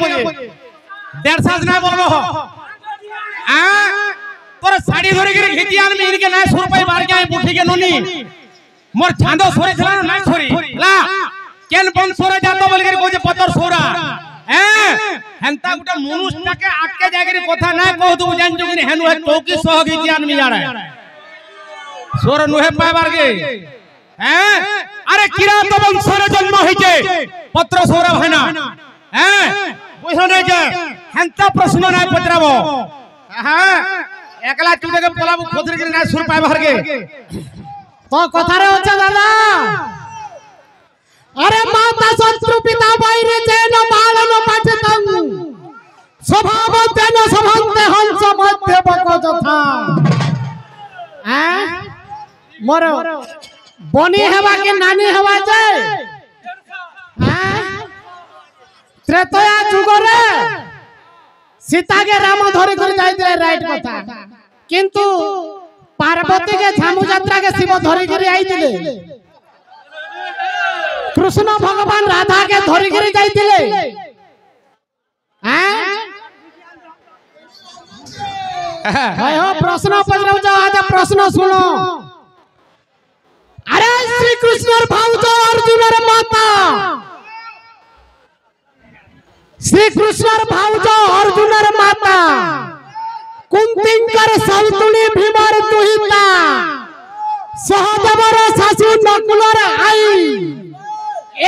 देर साज ना बोलबो आ तोर साड़ी धरि के घिटी आन में इनके ना सुर पे मार के आई बुठी के नोनी मोर छांदो सोरे छला ना छोरी ला केन बन सोरे जातो बोल के कोजे पतर सोरा हेंता गुटा मनुष्य के आके जागरी कथा ना कह दू जान जो कि हेनु है चौकी सह घिटी आन में यार सोर नुहे पाए बार के अरे किरात वंशर जन्म होइजे पत्र सोरा भना बुझो नै जे हेंता प्रश्न नै पत्राबो एकला चुडे के पोलाबु खोदरे के ना सुर पाए बाहर के तो कथा रे होचा दादा अरे माता शत्रु पिता बैरे जेन बालन पाठतंग स्वभाव तेन समन्ते हंस मध्य बको जथा मोर बनी हेबा के नानी हेबा जाय त्रेतया जुग रे सीता के राम धरि कर जाइते राइट कथा किंतु पार्वती के झामु यात्रा के शिव धरि कर आइतिले कृष्ण भगवान राधा के धरि कर जाइतिले हाय हो प्रश्न पचराउ जा आज प्रश्न सुनो अरे श्री कृष्ण भाउज अर्जुन रे माता श्री कृष्ण भाउज अर्जुन रे माता कुंतीकर सौतुली भीमर दुहिता सहदेवर शाशु नकुलर आई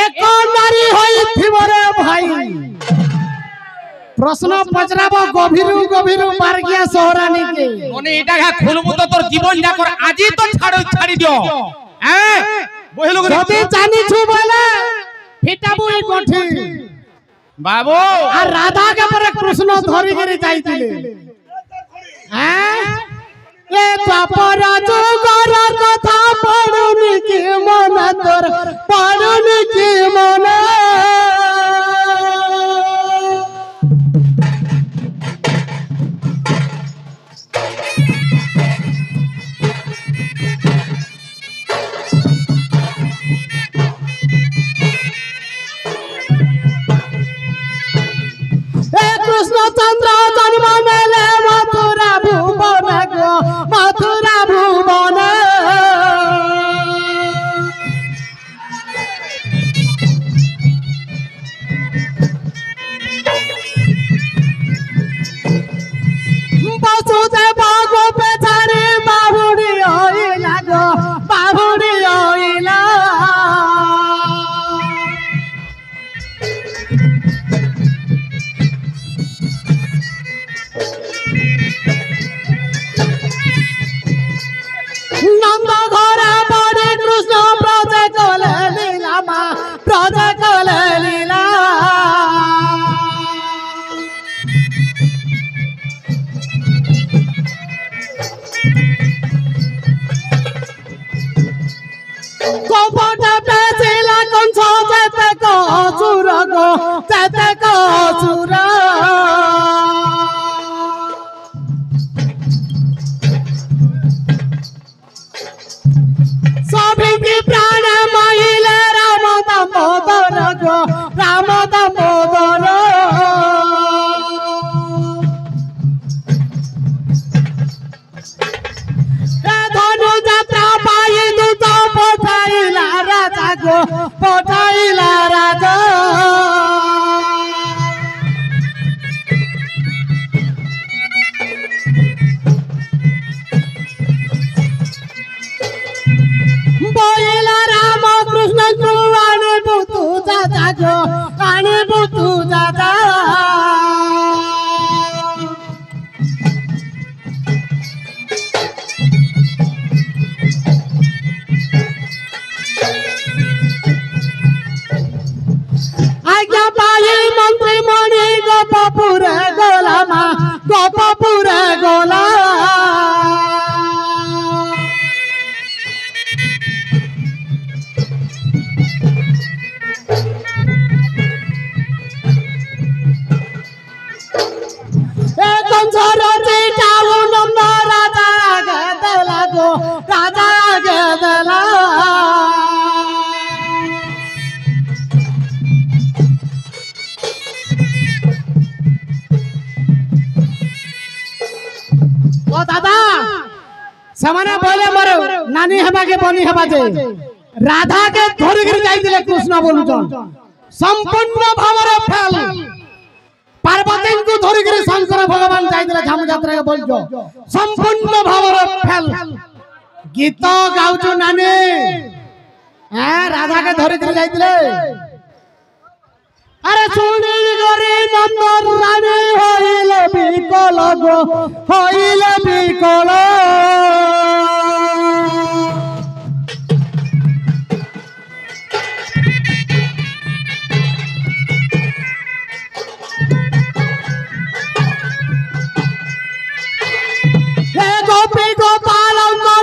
एक नारी होई थिवरे भाई प्रश्न पचराबो गभीरु गभीरु मार्गिया सोहरानी के ओने एटा खा खुलबु तो तोर जीवन जाकर आजी तो छाड़ी दियो बोहेलो जदी जानी छु बोले फिटाबु ए कोठी बाबू आ राधा के पर कृष्ण धरि गिरी जाइतिले ए द्वापर जुगर कथा पढुनी के मन तोर पढुनी के मन चंद्र जन्म मेले मथुरा भुवन गो मथुरा भुवन वसुदेव गो बेचारे बाहुड़ी होइला गो बाहुड़ी होइला नंद घर बड़े कृष्ण ब्रज कले लीला मा ब्रज कले लीला कपट बेचिला कंस जेते को असुर गो जेते को असुर सभी की प्राण महिला राम दामोदर गो राम दामोदर धनु यात्रा पाई दूत पठाइला राजा गो पठाइला राजा ସେମାନେ ବୋଇଲେ ମୋର ନାନୀ ହେବା के बनी हेबा जे राधा के धरि गिर जाइतिले कृष्ण बोलुछन संपूर्ण भावरे फेल पार्वती को धरि गिर शंकर भगवान जाइतिले झामु यात्रा के बोलजो संपूर्ण भावरे फेल गीत गाउछु नानी राधा के धरि गिर जाइतिले अरे सुनी गरी नंदन रानी होइले बिकल गो होइले बिकल हे गोपी गोपाल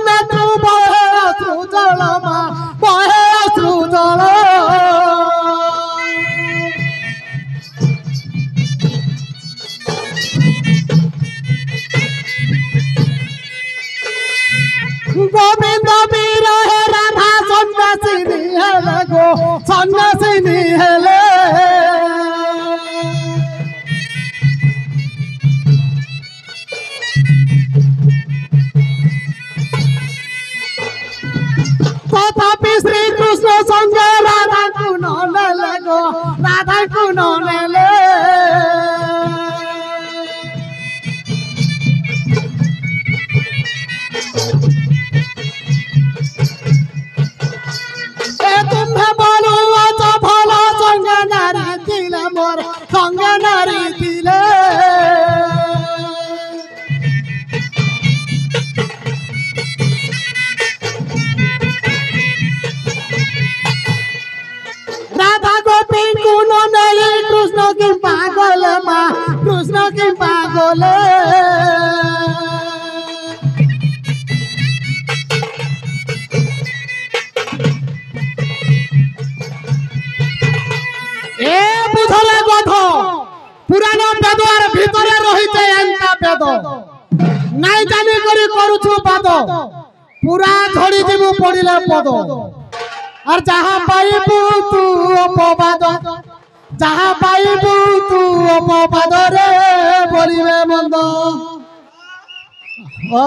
में तू बहे अश्रुजल मा बहे अश्रुजल गोविंद वीर हे राधा सन्यासिनी हेले गो सन्यासिनी हेले तथापि श्री कृष्ण संगे राधा को नेले गो राधा को नेले तुम्हें बोलो तो भला संग नारी दिले मोर संग नारी दिले राधा गोपी को नहीं कृष्ण की पागल माँ कृष्ण की पागल ए बुझले गध पुराण बेदर भितरे रहिते एंता बेद नाइ जानि करी करूछु पाद पूरा झड़ी दिबु पडिले पद और जहां पाइबु तू अपवाद जहां पाइबु तू अपवाद रे बोलिबे मंद ओ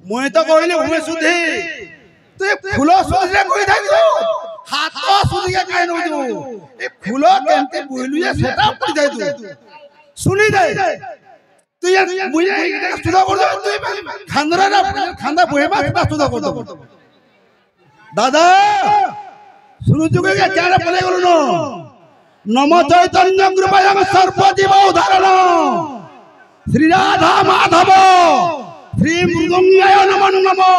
मुई तो कहले भूमि सुधी तू फूल सुधी कोइ थाइछु हाथ सुधी के काई नउ ए फूल केनते बोइलु जे सेटा पड़ी जाय तू सुनी दे तू ये मुई ये सुधा कर दे तू खांदरा ना खांदा बोइबा सेटा सुधा कर दे दादा सुनु जुगे के चारा पले गलो न नम चैतन्य कृपायाम सर्वजीव उदाहरण श्री राधा माधव श्री मृदंगाय नमो नमो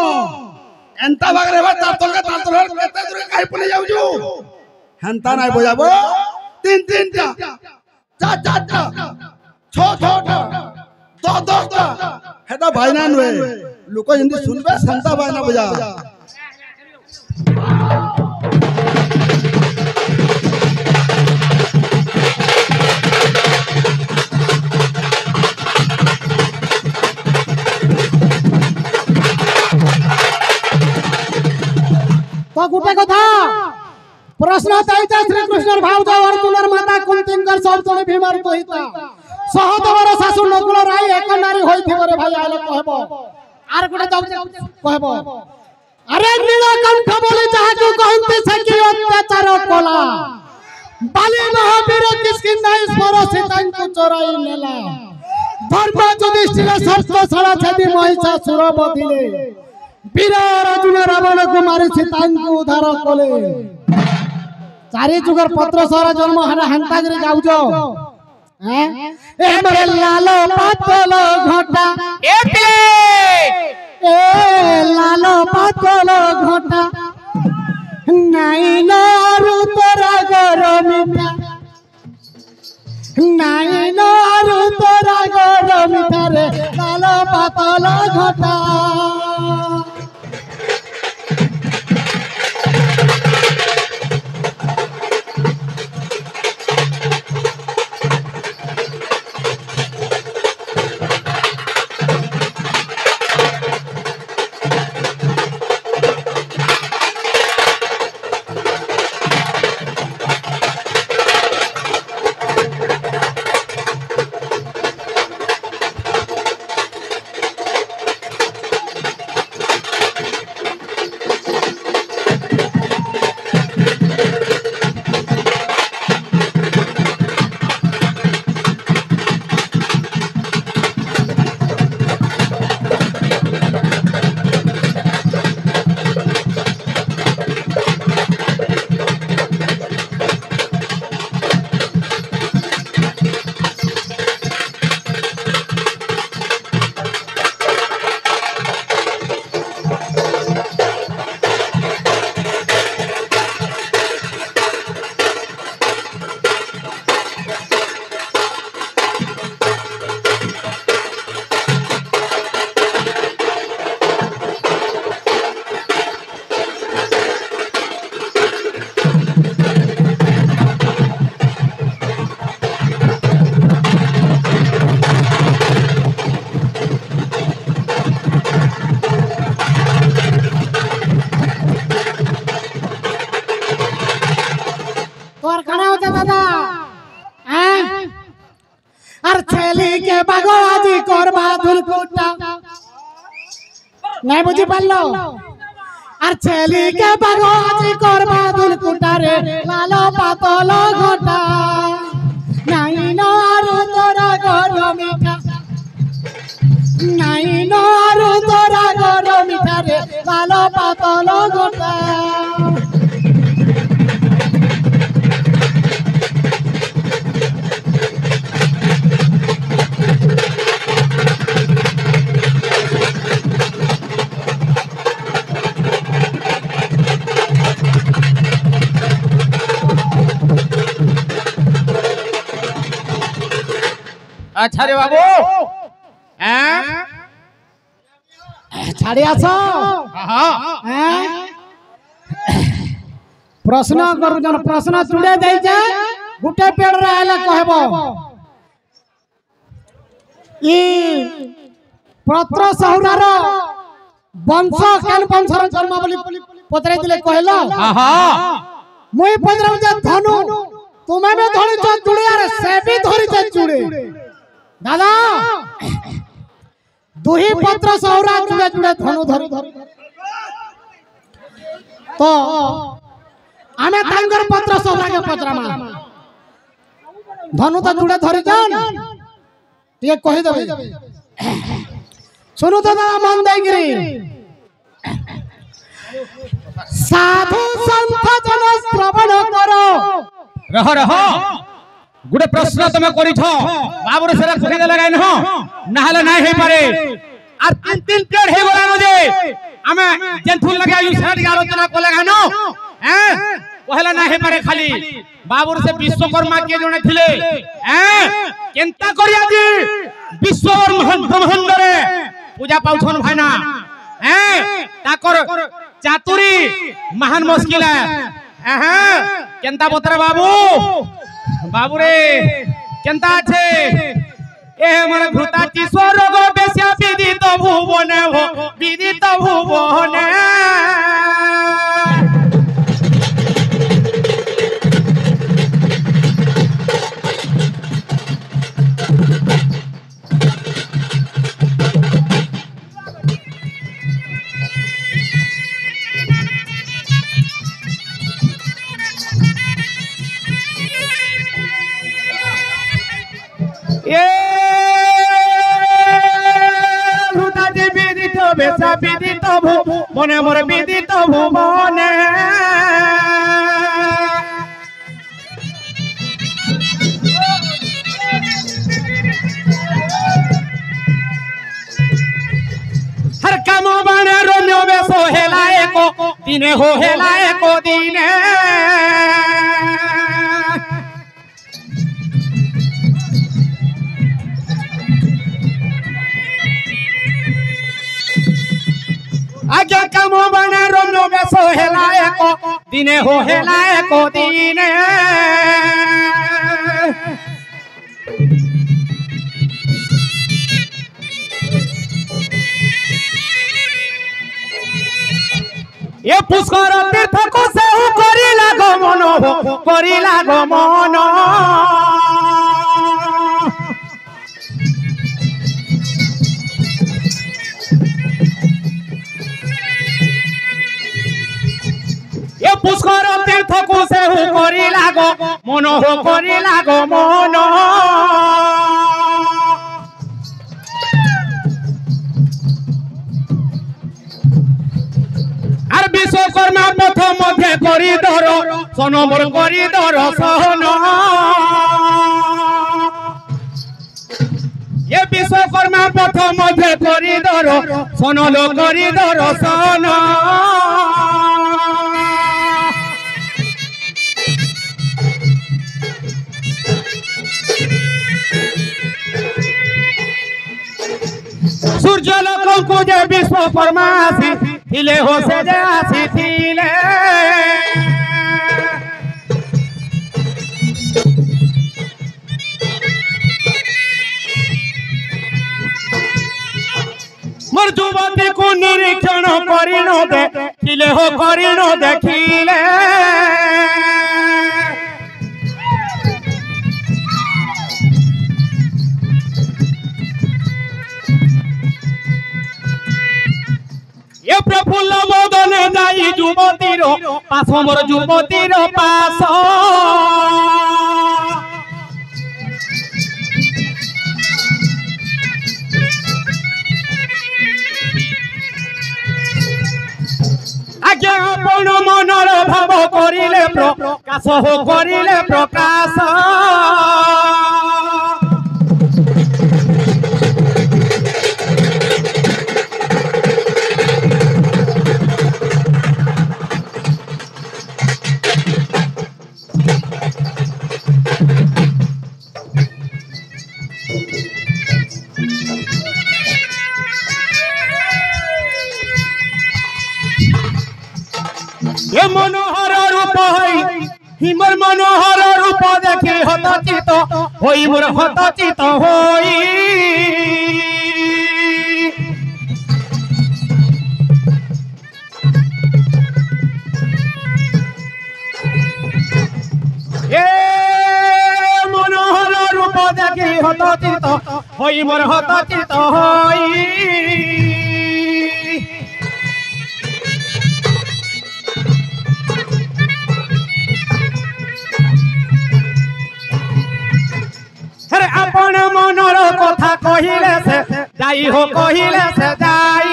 एंता बागरे बा तातल केते दूर काई पले जाउजु हंता नाय बजाबो तीन तीन टा चार चार टा छ छ टा दो दो टा हेटा भाईना नवे लोक जंदी सुनबे संता भाईना बजा तो गुटे कथा प्रश्न चाहता श्री कृष्ण भाव जाओ अर्जुनर माता कुंतीकर सब जने भीमार तोहिता सहदेवर सासु नकुल राय एक नारी होइथिबो रे भाई आले कहबो आर गुटे जाउ कहबो अरे नीलकंठ बोले जाहु कहंते सखी अत्याचार कोला बाली महावीर किसकिंदा ईश्वर सीतान को चोराई नेला धर्म युधिष्ठिर सर्पशाला छेदी महिषासुर बधिले वीर अर्जुन रावण को मारी सीतान को उद्धार कले चारि जुगर पत्र सारा जन्म हरा हंतागिरी गाउजो हैं ए मरे लालो पातल घोटा ए लालो पातल घोटा नाई नारु तोरा गरमिटा नाई नारु तोरा गरमिटा रे लालो पातल घोटा তোর কানা হচ্ছে দাদা আর ছেলেকে বাগো আজি করবা ধুলকুটা নাই বুঝি পারলো আর ছেলেকে বাগো আজি করবা ধুলকুটা রে লালো পাতল ঘটা নাই নারু তোরা গর মিঠা নাই নারু তোরা গর মিঠা রে লালো পাতল ঘটা अच्छा रे बाबू छाड़ी आस प्रश्न करुन प्रश्न चुड़े दे गोटे पेड़ रे कहब ई पत्र सहुरार वंश केन वंशर जन्म बोली पचराई दिले कहलो मुई पचराउ जे धनु तुम्हें भी धरी चुड़े अरे से भी धरी चुड़े दादा दुही पत्र सौरा चुड़े चुड़े धनु धरी तो आमे तांगर पत्र सौरा के पचरामा धनु तो चुड़े धरी जान ये कहि देबे सुनु तो दादा मन देगिरी साधु संत जन श्रवण करो रह गुटे प्रश्न तुम करिछ बाबू रे सेरा कहि देला गाइन हो नाहले नाही हे पारे आ तीन तीन पेड़ हे गला न जे हमें जेंथुल लगे यू सेरा के आलोचना कोले गानो हैं कहला नाही हे पारे खाली बाबू रे से विश्वकर्मा के जने थिले हैं केनता करी आजी विश्वकर्मा ब्रह्मांड रे पूजा पाउछन भाइना हैं ताकर चातुरी महान मुश्किल है केनता बतरे बाबू बाबू रे केनता छे ए मन भूताची स्वर्ग बेस्या विदित भुवने हो विदित भुवने बेसा विदित भुवने मोर विदित भुवने हर काम बने रोन्यो बेसो हेलाए को दिने हो हेलाए को दिने आगे कम बने रोमनो में सो हेलाए को दिने हो हेलाए को दिने ये पुष्कर तीर्थ को से करिला गो मनो करिला गो मनो ये पुष्कर तीर्थ को से करी लागो मन हो करी लागो मन और विश्वकर्मा पथ मध्य करिडर सन मोर करिडर सहन ये विश्वकर्मा पथ मध्य करिडर सन लो करिडर सहन सूर्य लोकों को जे विश्वकर्मा आसी थिले हो से जे आसी थिले मोर जुवती को निरीक्षण करिनो दे थिले हो करिनो देखिले যাই যুবতীর পাশ মোর যুবতীর পাশ আগে আপন মনর ভাব করিলে প্রকাশ করিলে প্রকাশ এ মনোহর রূপ হই হিমর মনোহর রূপ দেখি হতচিত হই মোর হতচিত হই এ মনোহর রূপ দেখি হতচিত হই মোর হতচিত হই আপন মনর কথা কহিলে সে যাই হো কহিলে সে যাই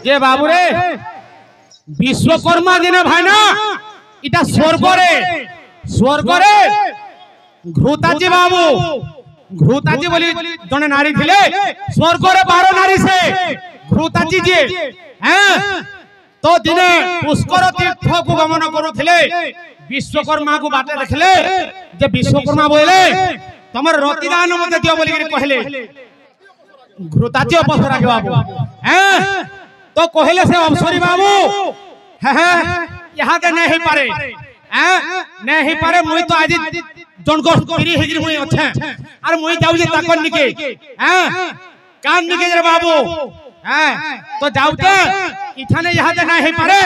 যে বাবুরে বিশ্বকর্মা দিনে ভাই না এটা স্বর্গরে ঘৃতাজি বাবু ঘৃতাজি বলি জনে নারী ଥିଲେ স্বর্গরে 12 নারী সে ঘৃতাজি যে হ্যাঁ তো দিনে পুষ্কর তীর্থକୁ গমন করুଥିଲେ বিশ্বকর্মাକୁ বাটে দেখলে যে বিশ্বকর্মা বলে তোমার রতিদান মতে দিও বলি কহিলে ঘৃতাজি অপসরা বাবু হ্যাঁ तो कहले से अवसरी बाबू यहाँ के नहीं पारे नहीं पारे मुई तो आज जनको फ्री हेगिर मुई अच्छे और मुई जाऊ जे ताकन निके कान निके रे बाबू तो जाऊते इठाने यहाँ के नहीं पारे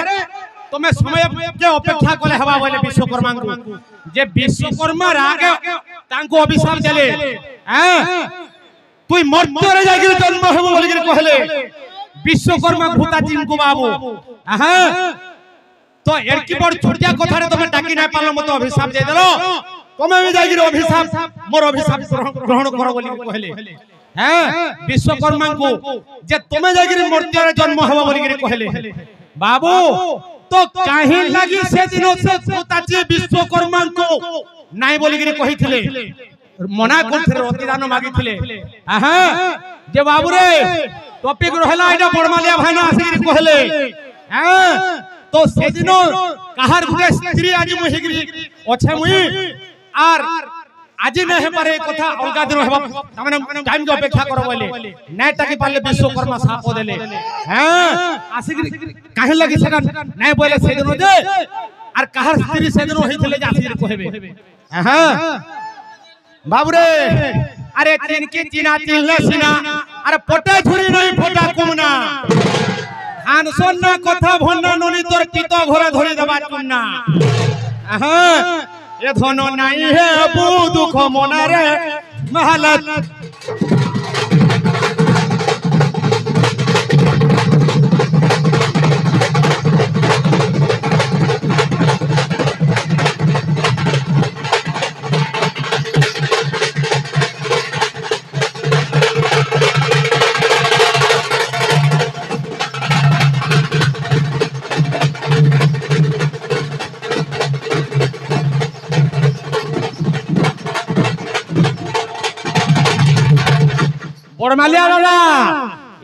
तो मैं समय के अपेक्षा कले हवा बोले विश्वकर्मा को जे विश्वकर्मा रागे तांको अभिशाप देले तुई मर्त्य रे जागिर जन्म हेबो बोली कहले विश्वकर्मा घृताजी को बाबू तो एरकी बड़ छोड़िया कथा रे तमे डाकी नै पालो मत अभिशाप दे देलो तमे भी जागिर अभिशाप मोर अभिशाप ग्रहण करो बोली कहले विश्वकर्मा को जे तमे जागिर मर्त्य रे जन्म हेबो बोली कहले बाबू तो काहे लागि से दिनो से घृताजी विश्वकर्मा को नाइ बोली कहिथिले मना करथिले रतिदान मागिथिले जे बाबू रे टॉपिक रहला एटा बड़मालिया भाईना आसी कहले तो सेदिनो कहार गुटे स्त्री आज मुई हेगिरी अच्छे मुई आर आज न हे पारे कथा अलगा दिन हेबा तमने टाइम के अपेक्षा करो बोले नै टाकी पाले विश्वकर्मा साप देले आसी काहे लागि सेटा नै बोले सेदिनो जे आर कहार स्त्री सेदिनो हेथिले जे आसी कहबे बाबू रे अरे तीन की चिना चिल्ले सिना अरे पटे छुरी नहीं फटा कुमना हान सोना कथा भन्ना ननी तोर कीतो घरे धरि देबा कुमना ए धन नाही हे बु दुख मना रे महलत बड़मालिया दादा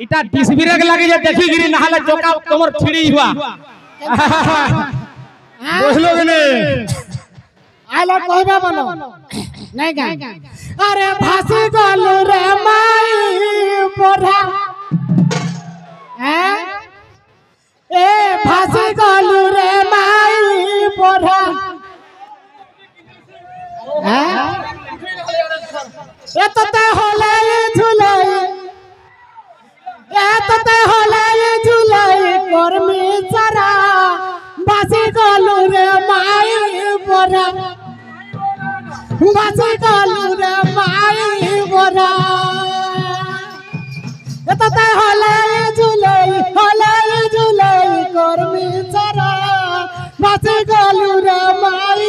इटा डिस्ब्रेक लगी जे देखि गिरी नहाले चोका तमर छिड़ी हुआ बुझलो कि नहीं आइला कहबा बोलो नहीं गाय अरे भासी गलु रे माई पोढ़ा ए भासी गलु रे माई पोढ़ा এততে হলে ঝুলাই এততে হলে ঝুলাই কর্মী সারা বাসি গলু রে মাই বরা বাসি গলু রে মাই বরা এততে হলে ঝুলাই কর্মী সারা বাসি গলু রে মাই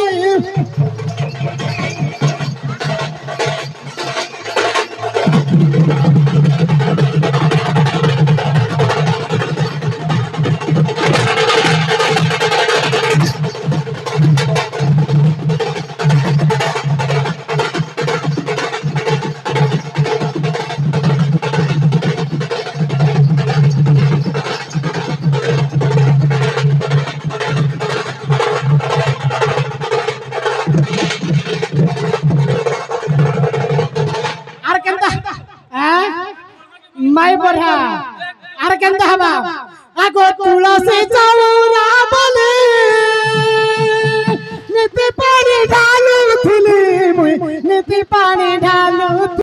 মাই বড়া আর কেনতা হবা আগো তুলসী চৌরা বল